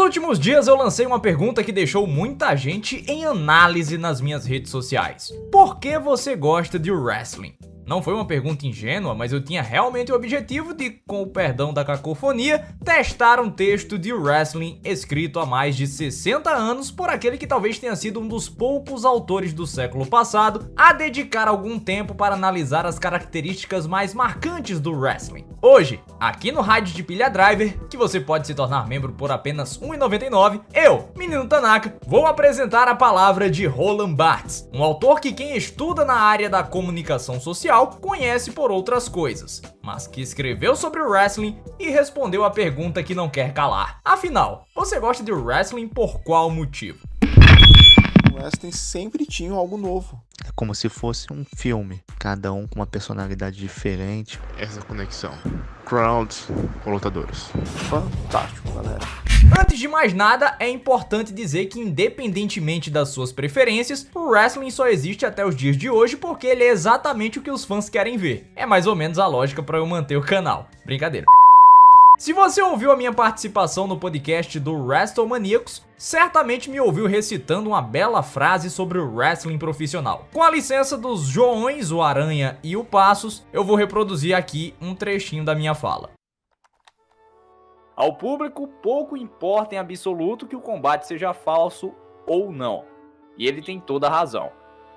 últimos dias eu lancei uma pergunta que deixou muita gente em análise nas minhas redes sociais. Por que você gosta de wrestling? Não foi uma pergunta ingênua, mas eu tinha realmente o objetivo de, com o perdão da cacofonia, testar um texto de wrestling escrito há mais de 60 anos por aquele que talvez tenha sido um dos poucos autores do século passado a dedicar algum tempo para analisar as características mais marcantes do wrestling. Hoje, aqui no Rádio de Pilha Driver, que você pode se tornar membro por apenas R$ 1,99, eu, Menino Tanaka, vou apresentar a palavra de Roland Barthes, um autor que quem estuda na área da comunicação social conhece por outras coisas, mas que escreveu sobre o wrestling e respondeu a pergunta que não quer calar. Afinal, você gosta de wrestling por qual motivo? O wrestling sempre tinha algo novo. É como se fosse um filme, cada um com uma personalidade diferente. Essa conexão. Crowds com lutadores. Fantástico, galera. Antes de mais nada, é importante dizer que independentemente das suas preferências, o wrestling só existe até os dias de hoje porque ele é exatamente o que os fãs querem ver. É mais ou menos a lógica para eu manter o canal. Brincadeira. Se você ouviu a minha participação no podcast do WrestleManiacos, certamente me ouviu recitando uma bela frase sobre o wrestling profissional. Com a licença dos Joões, o Aranha e o Passos, eu vou reproduzir aqui um trechinho da minha fala. Ao público, pouco importa em absoluto que o combate seja falso ou não. E ele tem toda a razão.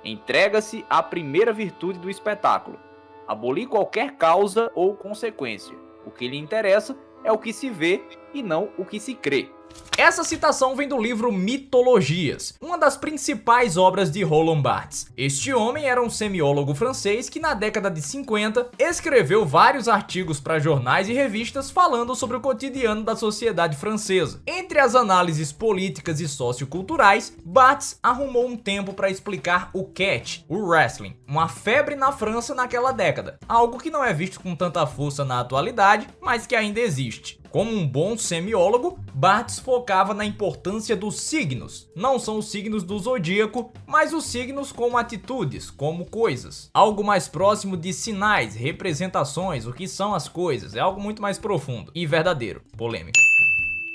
Entrega-se à primeira virtude do espetáculo: abolir qualquer causa ou consequência. O que lhe interessa é o que se vê e não o que se crê. Essa citação vem do livro Mitologias, uma das principais obras de Roland Barthes. Este homem era um semiólogo francês que na década de 50 escreveu vários artigos para jornais e revistas falando sobre o cotidiano da sociedade francesa. Entre as análises políticas e socioculturais, Barthes arrumou um tempo para explicar o catch, o wrestling, uma febre na França naquela década, algo que não é visto com tanta força na atualidade, mas que ainda existe. Como um bom semiólogo, Barthes focava na importância dos signos. Não são os signos do zodíaco, mas os signos como atitudes, como coisas. Algo mais próximo de sinais, representações, o que são as coisas. É algo muito mais profundo e verdadeiro. Polêmica.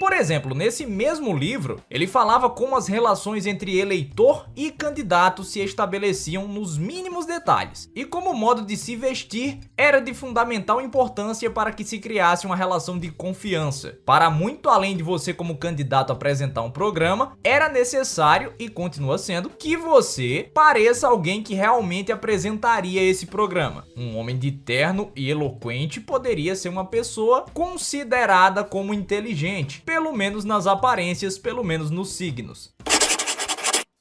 Por exemplo, nesse mesmo livro, ele falava como as relações entre eleitor e candidato se estabeleciam nos mínimos detalhes, e como o modo de se vestir era de fundamental importância para que se criasse uma relação de confiança. Para muito além de você como candidato apresentar um programa, era necessário, e continua sendo, que você pareça alguém que realmente apresentaria esse programa. Um homem de terno e eloquente poderia ser uma pessoa considerada como inteligente, pelo menos nas aparências, pelo menos nos signos.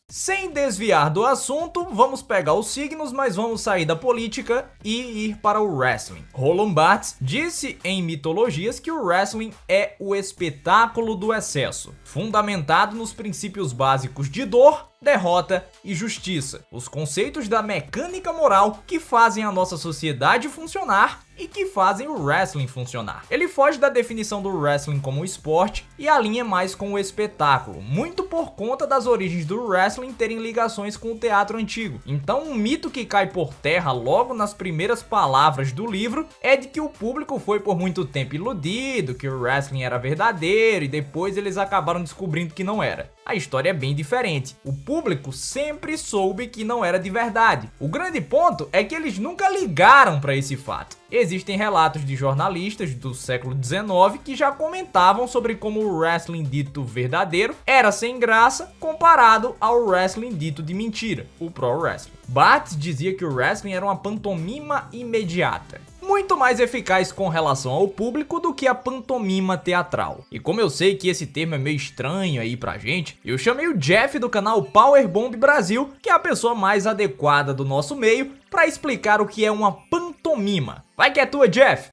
Sem desviar do assunto, vamos pegar os signos, mas vamos sair da política e ir para o wrestling. Roland Barthes disse em Mitologias que o wrestling é o espetáculo do excesso, fundamentado nos princípios básicos de dor, derrota e justiça, os conceitos da mecânica moral que fazem a nossa sociedade funcionar e que fazem o wrestling funcionar. Ele foge da definição do wrestling como esporte e alinha mais com o espetáculo, muito por conta das origens do wrestling terem ligações com o teatro antigo. Então, um mito que cai por terra logo nas primeiras palavras do livro é de que o público foi por muito tempo iludido, que o wrestling era verdadeiro e depois eles acabaram descobrindo que não era. A história é bem diferente. O público sempre soube que não era de verdade. O grande ponto é que eles nunca ligaram para esse fato. Existem relatos de jornalistas do século XIX que já comentavam sobre como o wrestling dito verdadeiro era sem graça comparado ao wrestling dito de mentira, o pro wrestling. Barthes dizia que o wrestling era uma pantomima imediata, muito mais eficaz com relação ao público do que a pantomima teatral. E como eu sei que esse termo é meio estranho aí pra gente, eu chamei o Jeff do canal Power Bomb Brasil, que é a pessoa mais adequada do nosso meio, pra explicar o que é uma pantomima. Vai que é tua, Jeff!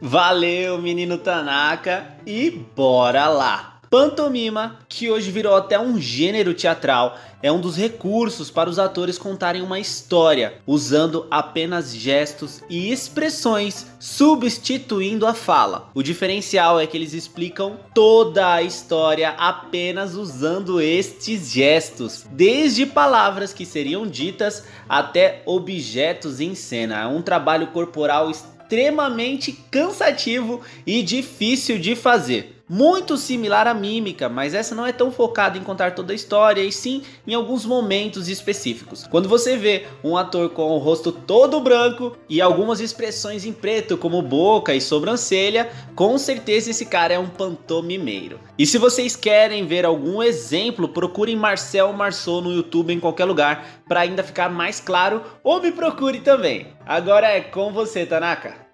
Valeu, menino Tanaka, e bora lá! Pantomima, que hoje virou até um gênero teatral, é um dos recursos para os atores contarem uma história, usando apenas gestos e expressões, substituindo a fala. O diferencial é que eles explicam toda a história apenas usando estes gestos, desde palavras que seriam ditas até objetos em cena. É um trabalho corporal extremamente cansativo e difícil de fazer. muito similar à mímica, mas essa não é tão focada em contar toda a história, e sim em alguns momentos específicos. Quando você vê um ator com o rosto todo branco e algumas expressões em preto, como boca e sobrancelha, com certeza esse cara é um pantomimeiro. E se vocês querem ver algum exemplo, procurem Marcel Marceau no YouTube em qualquer lugar, para ainda ficar mais claro, ou me procure também. Agora é com você, Tanaka.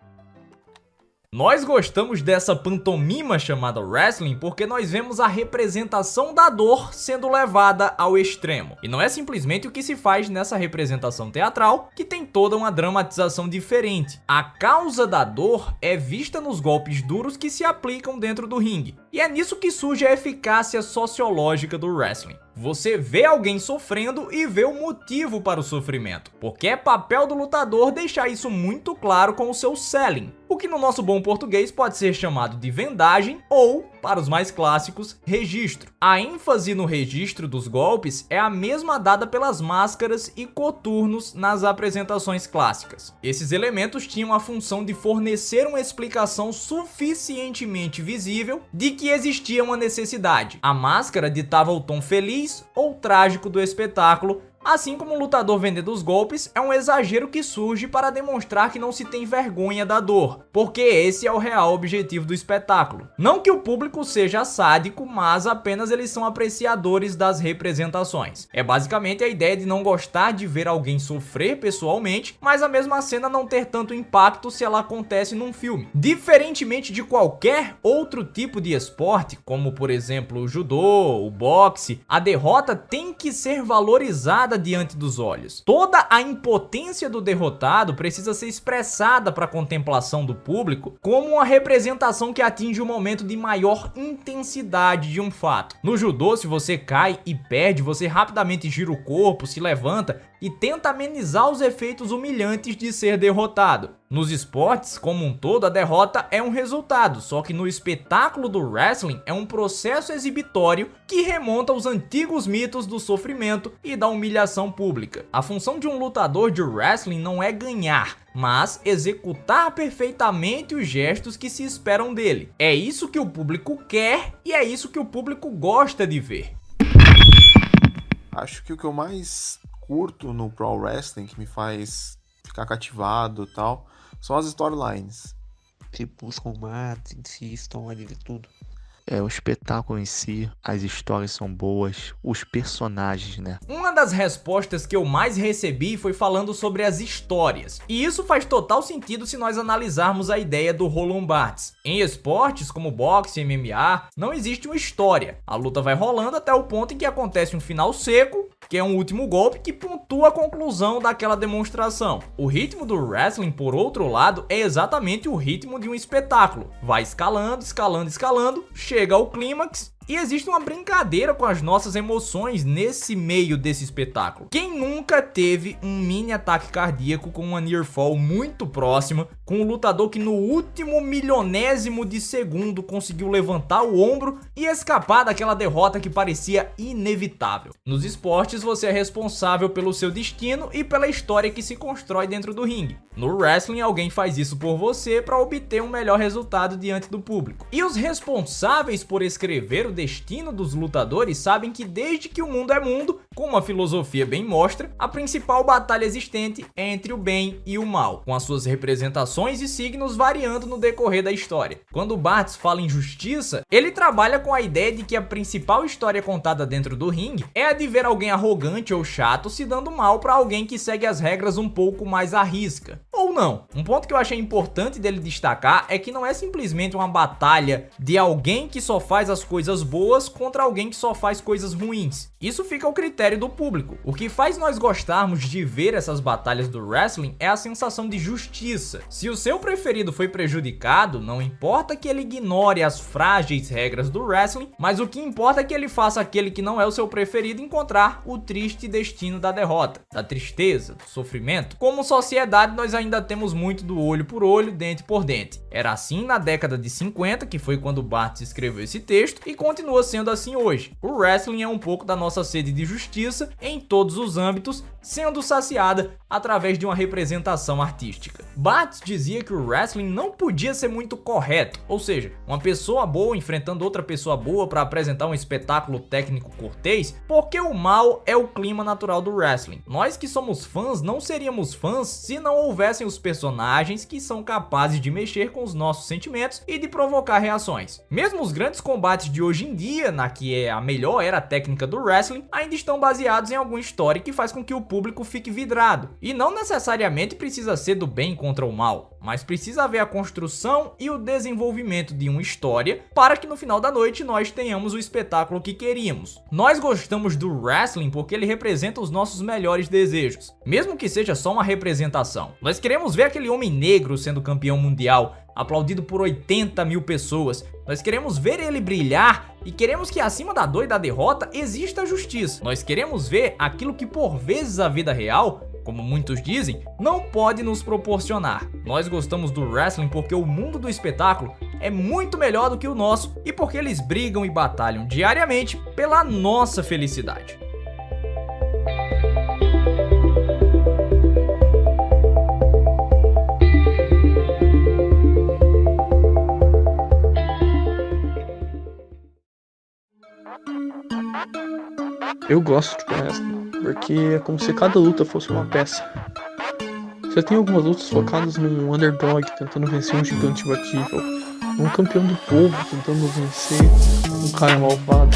Nós gostamos dessa pantomima chamada wrestling porque nós vemos a representação da dor sendo levada ao extremo. E não é simplesmente o que se faz nessa representação teatral, que tem toda uma dramatização diferente. A causa da dor é vista nos golpes duros que se aplicam dentro do ringue. E é nisso que surge a eficácia sociológica do wrestling. Você vê alguém sofrendo e vê o motivo para o sofrimento, porque é papel do lutador deixar isso muito claro com o seu selling, o que no nosso bom português pode ser chamado de vendagem ou, para os mais clássicos, registro. A ênfase no registro dos golpes é a mesma dada pelas máscaras e coturnos nas apresentações clássicas. Esses elementos tinham a função de fornecer uma explicação suficientemente visível de que existia uma necessidade. A máscara ditava o tom feliz ou trágico do espetáculo, assim como o lutador vendendo os golpes é um exagero que surge para demonstrar que não se tem vergonha da dor, porque esse é o real objetivo do espetáculo. Não que o público seja sádico, mas apenas eles são apreciadores das representações. É basicamente a ideia de não gostar de ver alguém sofrer pessoalmente, mas a mesma cena não ter tanto impacto se ela acontece num filme. Diferentemente de qualquer outro tipo de esporte, como por exemplo o judô, o boxe, a derrota tem que ser valorizada diante dos olhos. Toda a impotência do derrotado precisa ser expressada para a contemplação do público como uma representação que atinge o momento de maior intensidade de um fato. No judô, se você cai e perde, você rapidamente gira o corpo, se levanta e tenta amenizar os efeitos humilhantes de ser derrotado. Nos esportes, como um todo, a derrota é um resultado, só que no espetáculo do wrestling é um processo exibitório que remonta aos antigos mitos do sofrimento e da humilhação pública. A função de um lutador de wrestling não é ganhar, mas executar perfeitamente os gestos que se esperam dele. É isso que o público quer e é isso que o público gosta de ver. Acho que o que eu mais curto no Pro Wrestling, que me faz ficar cativado e tal, são as storylines. Tipo, os combates em si, história e tudo. É, o espetáculo em si, as histórias são boas, os personagens, né? Uma das respostas que eu mais recebi foi falando sobre as histórias. E isso faz total sentido se nós analisarmos a ideia do Roland Barthes. Em esportes como boxe e MMA, não existe uma história. A luta vai rolando até o ponto em que acontece um final seco, que é um último golpe que pontua a conclusão daquela demonstração. O ritmo do wrestling, por outro lado, é exatamente o ritmo de um espetáculo. Vai escalando, escalando, escalando, chega ao clímax. E existe uma brincadeira com as nossas emoções nesse meio desse espetáculo. Quem nunca teve um mini ataque cardíaco com uma near fall muito próxima, com um lutador que no último milionésimo de segundo conseguiu levantar o ombro e escapar daquela derrota que parecia inevitável? Nos esportes, você é responsável pelo seu destino e pela história que se constrói dentro do ringue. No wrestling, alguém faz isso por você para obter um melhor resultado diante do público. E os responsáveis por escrever o destino dos lutadores sabem que desde que o mundo é mundo, como a filosofia bem mostra, a principal batalha existente é entre o bem e o mal, com as suas representações e signos variando no decorrer da história. Quando Barthes fala em justiça, ele trabalha com a ideia de que a principal história contada dentro do ringue é a de ver alguém arrogante ou chato se dando mal para alguém que segue as regras um pouco mais à risca. Ou não. Um ponto que eu achei importante dele destacar é que não é simplesmente uma batalha de alguém que só faz as coisas boas contra alguém que só faz coisas ruins. Isso fica ao critério do público. O que faz nós gostarmos de ver essas batalhas do wrestling é a sensação de justiça. Se o seu preferido foi prejudicado, não importa que ele ignore as frágeis regras do wrestling, mas o que importa é que ele faça aquele que não é o seu preferido encontrar o triste destino da derrota, da tristeza, do sofrimento. Como sociedade, nós ainda temos muito do olho por olho, dente por dente. Era assim na década de 50, que foi quando Barthes escreveu esse texto, e continua sendo assim hoje. O wrestling é um pouco da nossa sede de justiça justiça em todos os âmbitos, sendo saciada através de uma representação artística. Bartz dizia que o wrestling não podia ser muito correto, ou seja, uma pessoa boa enfrentando outra pessoa boa para apresentar um espetáculo técnico cortês, porque o mal é o clima natural do wrestling. Nós que somos fãs não seríamos fãs se não houvessem os personagens que são capazes de mexer com os nossos sentimentos e de provocar reações. Mesmo os grandes combates de hoje em dia, na que é a melhor era técnica do wrestling, ainda estão baseados em alguma história que faz com que o público fique vidrado. E não necessariamente precisa ser do bem contra o mal, mas precisa haver a construção e o desenvolvimento de uma história para que no final da noite nós tenhamos o espetáculo que queríamos. Nós gostamos do wrestling porque ele representa os nossos melhores desejos, mesmo que seja só uma representação. Nós queremos ver aquele homem negro sendo campeão mundial, aplaudido por 80 mil pessoas. Nós queremos ver ele brilhar e queremos que acima da dor e da derrota exista a justiça. Nós queremos ver aquilo que por vezes a vida real, como muitos dizem, não pode nos proporcionar. Nós gostamos do wrestling porque o mundo do espetáculo é muito melhor do que o nosso e porque eles brigam e batalham diariamente pela nossa felicidade. Eu gosto de wrestling, porque é como se cada luta fosse uma peça. Você tem algumas lutas focadas num underdog tentando vencer um gigante imbatível, um campeão do povo tentando vencer um cara malvado.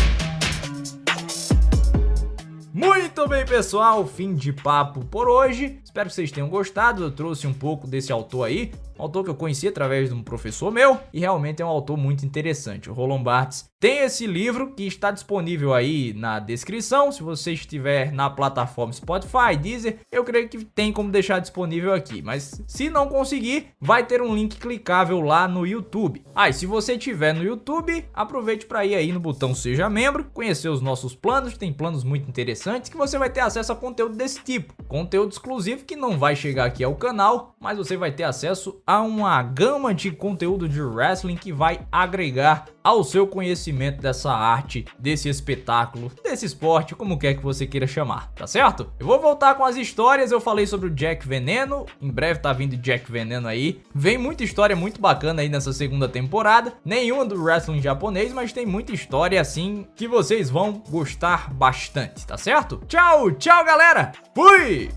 Muito bem, pessoal, fim de papo por hoje. Espero que vocês tenham gostado. Eu trouxe um pouco desse autor aí, um autor que eu conheci através de um professor meu, e realmente é um autor muito interessante. O Roland Barthes tem esse livro que está disponível aí na descrição. Se você estiver na plataforma Spotify, Deezer, eu creio que tem como deixar disponível aqui, mas se não conseguir, vai ter um link clicável lá no YouTube. E se você estiver no YouTube, aproveite para ir aí no botão Seja Membro, conhecer os nossos planos. Tem planos muito interessantes que você vai ter acesso a conteúdo desse tipo, conteúdo exclusivo que não vai chegar aqui ao canal, mas você vai ter acesso a uma gama de conteúdo de wrestling que vai agregar ao seu conhecimento dessa arte, desse espetáculo, desse esporte, como quer que você queira chamar, tá certo? Eu vou voltar com as histórias. Eu falei sobre o Jack Veneno, em breve tá vindo Jack Veneno aí. Vem muita história muito bacana aí nessa segunda temporada, nenhuma do wrestling japonês, mas tem muita história assim que vocês vão gostar bastante, tá certo? Tchau, tchau galera, fui!